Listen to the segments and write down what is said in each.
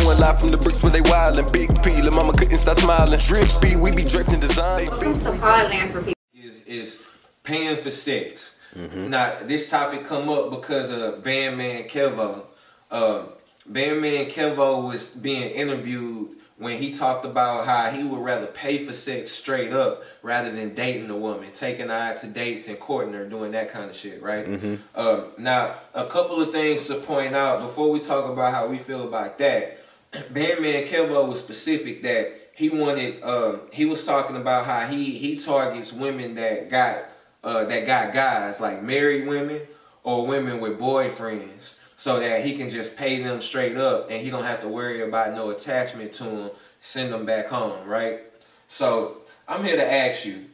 Pouring live from the bricks when they wildin'. Big P, la mama couldn't stop smiling. Drippy, we be draped in design. Some hard land for people. Is paying for sex. Now, this topic come up because of Bandman Kevo. Bandman Kevo was being interviewed when he talked about how he would rather pay for sex straight up rather than dating a woman, taking her out to dates and courting her, doing that kind of shit, right? Now, a couple of things to point out before we talk about how we feel about that. Bandman Kevo was specific that he wanted. He was talking about how he targets women that got guys, like married women or women with boyfriends, so that he can just pay them straight up and he don't have to worry about no attachment to them, send them back home, right? So I'm here to ask you,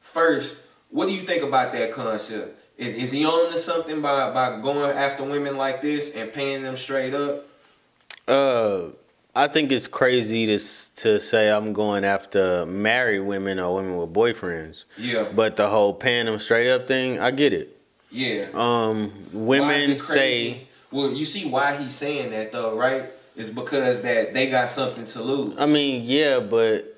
first, what do you think about that concept? Is he on to something by going after women like this and paying them straight up? I think it's crazy to say I'm going after married women or women with boyfriends. Yeah. But the whole paying them straight up thing, I get it. Yeah. Women say... Well, you see why he's saying that though, right? It's because that they got something to lose. I mean, yeah, but...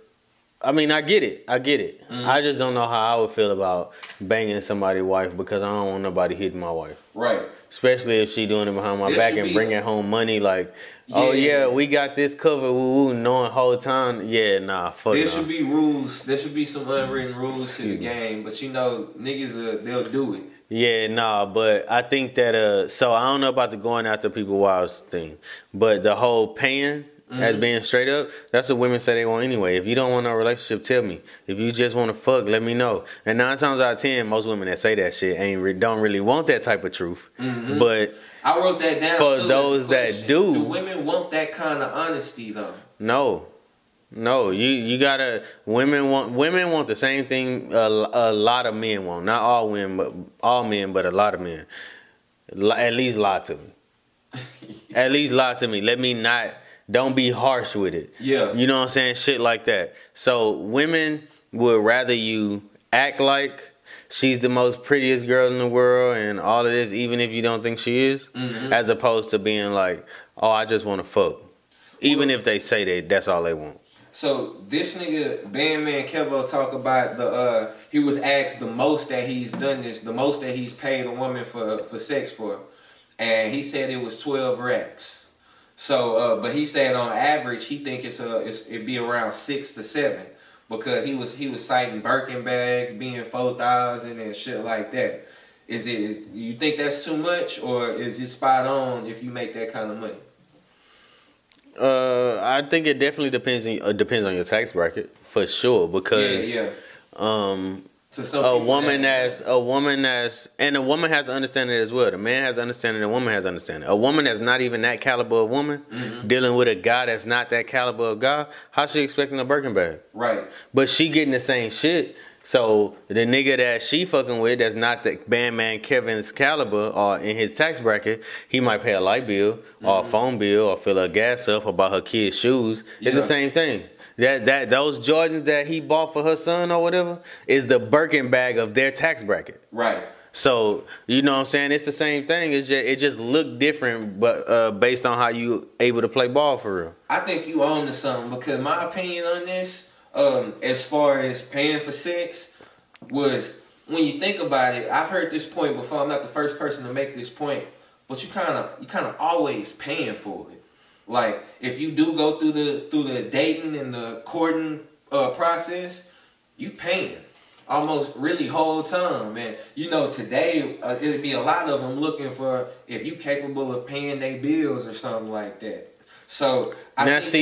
I mean, I get it. I get it. I just don't know how I would feel about banging somebody's wife because I don't want nobody hitting my wife. Right. Especially if she doing it behind my back and bringing home money like, oh yeah, we got this covered, woo, knowing whole time. Yeah, nah, fuck There should be rules. There should be some unwritten rules to the game, but you know, niggas, they'll do it. Yeah, nah, but I think that, so I don't know about the going after people wives thing, but the whole paying as being straight up, that's what women say they want anyway. If you don't want no relationship, tell me. If you just want to fuck, let me know. And 9 times out of 10, most women that say that shit don't really want that type of truth. But I wrote that down for too, those that do women want that kind of honesty though? No, you gotta. Women want the same thing. A lot of men want. Not all women, but all men, but a lot of men. At least lie to me. At least lie to me. Let me not. Don't be harsh with it. Yeah. You know what I'm saying? Shit like that. So women would rather you act like she's the most prettiest girl in the world and all of this, even if you don't think she is, as opposed to being like, oh, I just want to fuck. Even if they say that's all they want. So this nigga, Bandman Kevo, talk about he was asked the most that he's done this, the most that he's paid a woman for sex for. And he said it was 12 racks. So, but he said on average he think it'd be around 6 to 7 because he was citing Birkin bags being 4,000 and shit like that. You think that's too much or is it spot on if you make that kind of money? I think it definitely depends on your tax bracket for sure because a woman has to understand it as well. The man has to understand it, the woman has to understand it. A woman that's not even that caliber of woman dealing with a guy that's not that caliber of guy, how she expecting a Birkin bag? Right. But she getting the same shit. So the nigga that she fucking with that's not the Bandman Kevin's caliber or in his tax bracket, he might pay a light bill or a phone bill or fill her gas up or buy her kids shoes. It's the same thing. That those Jordans that he bought for her son or whatever is the Birkin bag of their tax bracket. Right. So you know what I'm saying? It's the same thing. It just looked different, but based on how you able to play ball for real. I think you own to something because my opinion on this, as far as paying for sex, was when you think about it. I've heard this point before. I'm not the first person to make this point, but you kind of always paying for it. Like if you do go through the dating and the courting process, you paying almost really whole time, man. You know today it'd be a lot of them looking for if you capable of paying their bills or something like that. So that's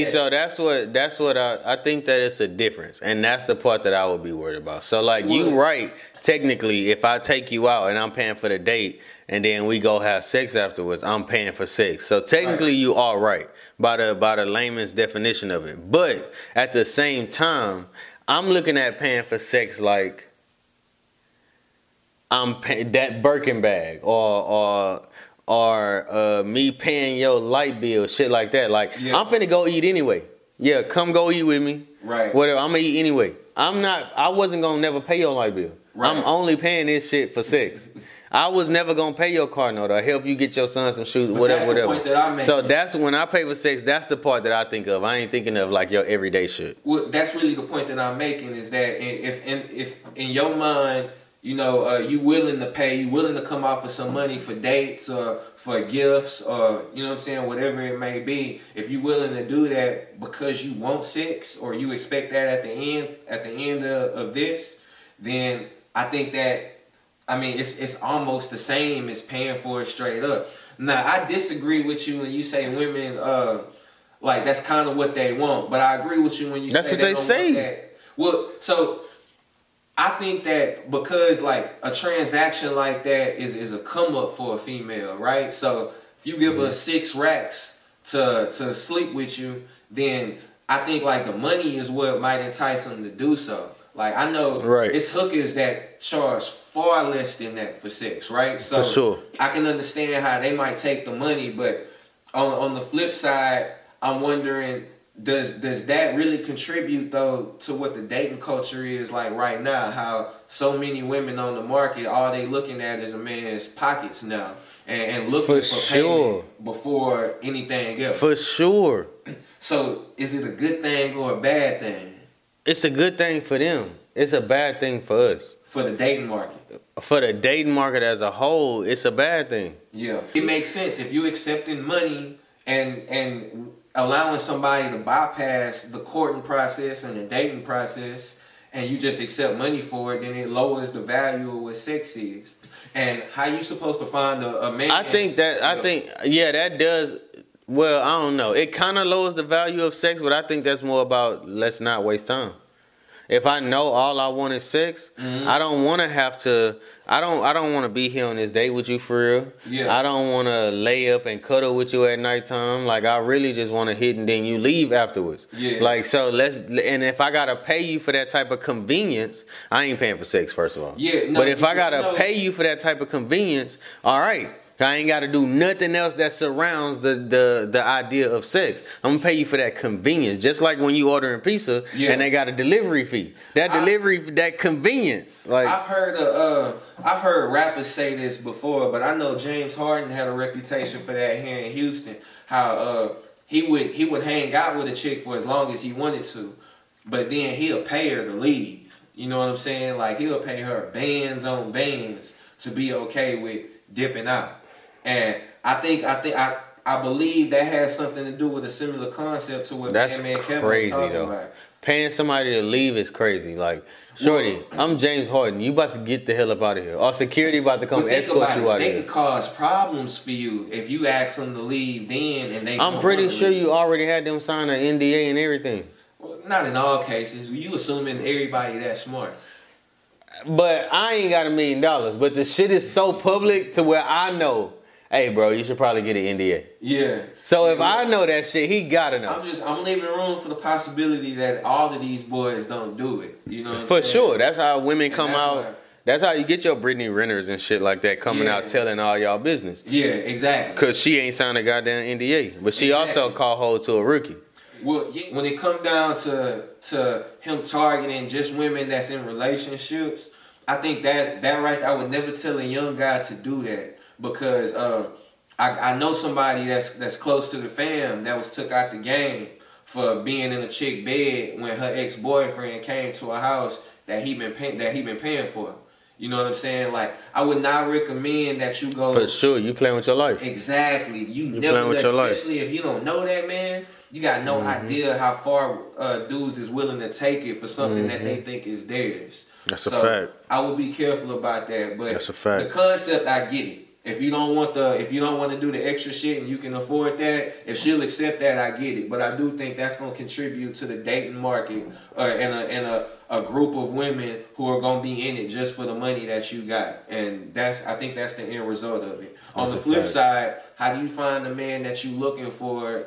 what I think that it's a difference, and that's the part that I would be worried about. So like you right, technically, if I take you out and I'm paying for the date, and then we go have sex afterwards, I'm paying for sex. So technically, you are right by the layman's definition of it. But at the same time, I'm looking at paying for sex like I'm paying that Birkin bag or me paying your light bill, shit like that. Like I'm finna go eat anyway. Yeah, come go eat with me. Right. Whatever, I'm gonna eat anyway. I wasn't gonna never pay your light bill. Right. I'm only paying this shit for sex. I was never gonna pay your car note or help you get your son some shoes, But whatever, that's the whatever. point that I'm making. So that's when I pay for sex. That's the part that I think of. I ain't thinking of like your everyday shit. Well, that's really the point that I'm making is that if in your mind, you know, you willing to pay, you willing to come off with some money for dates or for gifts or, you know what I'm saying, whatever it may be, if you willing to do that because you want sex or you expect that at the end of this, then I think that, I mean, it's almost the same as paying for it straight up. Now, I disagree with you when you say women, like, that's kind of what they want. But I agree with you when you that's say what they don't say. want that. Well, so I think that because, like, a transaction like that is a come up for a female, right? So if you give her 6 racks to sleep with you, then I think, like, the money is what might entice them to do so. Like, I know it's hookers that charge far less than that for sex, right? So for sure. I can understand how they might take the money, but on the flip side, I'm wondering, does that really contribute though to what the dating culture is like right now? How so many women on the market, all they looking at is a man's pockets now, and looking for payment before anything else. For sure. So is it a good thing or a bad thing? It's a good thing for them. It's a bad thing for us. For the dating market. For the dating market as a whole, it's a bad thing. Yeah. It makes sense. If you accepting money and allowing somebody to bypass the courting process and the dating process and you just accept money for it, then it lowers the value of what sex is. And how you supposed to find a man? That does. Well, I don't know. It kind of lowers the value of sex, but I think that's more about let's not waste time. If I know all I want is sex, I don't want to have to. I don't want to be here on this date with you for real. Yeah. I don't want to lay up and cuddle with you at nighttime. Like, I really just want to hit and then you leave afterwards. Yeah. Like, so and if I gotta pay you for that type of convenience, I ain't paying for sex, first of all. Yeah. No, but if I gotta pay you for that type of convenience, all right. I ain't got to do nothing else that surrounds the idea of sex. I'm gonna pay you for that convenience, just like when you ordering pizza and they got a delivery fee. That convenience. Like, I've heard rappers say this before, but I know James Harden had a reputation for that here in Houston. How he would hang out with a chick for as long as he wanted to, but then he'll pay her to leave. You know what I'm saying? Like, he'll pay her bands on bands to be okay with dipping out. And I believe that has something to do with a similar concept to what Bandman Kevin was talking about. Paying somebody to leave is crazy. Like, shorty, I'm James Harden. You about to get the hell up out of here. Or security about to come escort you out of here. They could cause problems for you if you ask them to leave then and they I'm pretty sure you already had them sign an NDA and everything. Well, not in all cases. You assuming everybody that smart. But I ain't got $1 million. But the shit is so public to where I know, hey, bro, you should probably get an NDA. Yeah. So if I know that shit, he gotta know. I'm leaving room for the possibility that all of these boys don't do it. You know what I'm saying? For sure. That's how women come out. That's how you get your Brittany Renters and shit like that coming out telling all y'all business. Yeah, exactly. Because she ain't signed a goddamn NDA. But she also called hold to a rookie. Well, when it come down to him targeting just women that's in relationships, I think that right there, I would never tell a young guy to do that. Because I know somebody that's close to the fam that was took out the game for being in a chick bed when her ex-boyfriend came to a house that he been paying for. You know what I'm saying? Like, I would not recommend that you go. For sure, you playing with your life. Exactly. You never, especially if you don't know that man, you got no idea how far dudes is willing to take it for something that they think is theirs. That's a fact. I would be careful about that. But that's a fact. The concept, I get it. If you don't want to do the extra shit and you can afford that, if she'll accept that, I get it. But I do think that's gonna contribute to the dating market and a group of women who are gonna be in it just for the money that you got. And I think that's the end result of it. On the flip side, how do you find the man that you looking for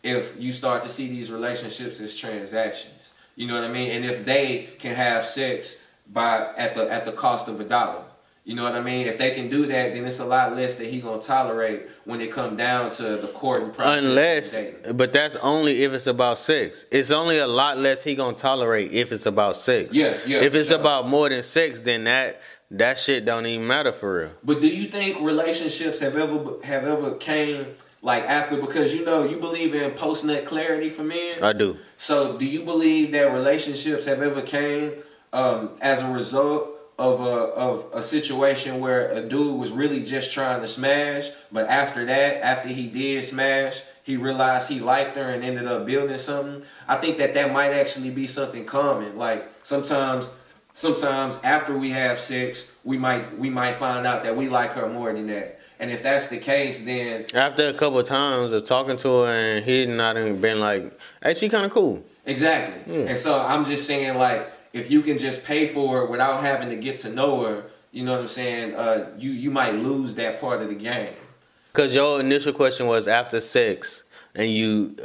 if you start to see these relationships as transactions? You know what I mean? And if they can have sex at the cost of $1. You know what I mean? If they can do that, then it's a lot less that he gonna tolerate when it come down to the courting process. But that's only if it's about sex. It's only a lot less he gonna tolerate if it's about sex. Yeah. If it's about more than sex, then that shit don't even matter for real. But do you think relationships have ever came like after, because you believe in post-nut clarity for men? I do. So do you believe that relationships have ever came as a result of a situation where a dude was really just trying to smash, but after he did smash, he realized he liked her and ended up building something? I think that might actually be something common. Like sometimes after we have sex, we might find out that we like her more than that. And if that's the case, then after a couple of times of talking to her and he not even been like, hey, she kind of cool. Exactly. And so I'm just saying, like, if you can just pay for it without having to get to know her, you know what I'm saying? You might lose that part of the game. Because your initial question was after sex and you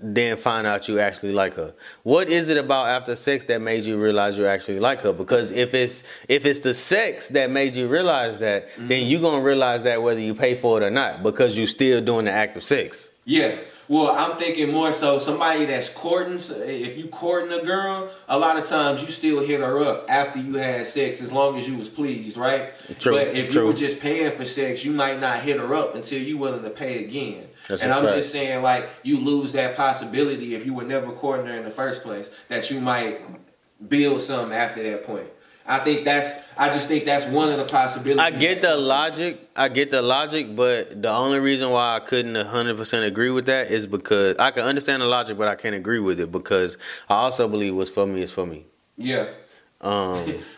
then find out you actually like her. What is it about after sex that made you realize you actually like her? Because if it's the sex that made you realize that, then you're going to realize that whether you pay for it or not, because you're still doing the act of sex. Yeah. Well, I'm thinking more so somebody that's courting. If you courting a girl, a lot of times you still hit her up after you had sex as long as you was pleased, right? True. But if you were just paying for sex, you might not hit her up until you willing to pay again. And I'm just saying, like, you lose that possibility if you were never courting her in the first place, that you might build something after that point. I just think that's one of the possibilities. I get the logic, but the only reason why I couldn't 100% agree with that is because I can understand the logic, but I can't agree with it because I also believe what's for me is for me. Yeah.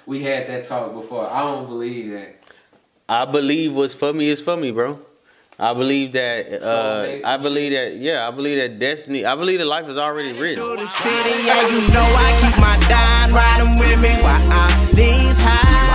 We had that talk before. I don't believe that. I believe what's for me is for me, bro. I believe that. I believe that destiny. I believe that life is already written. Through the city, yeah, you know I keep my dime riding with me while I'm these high.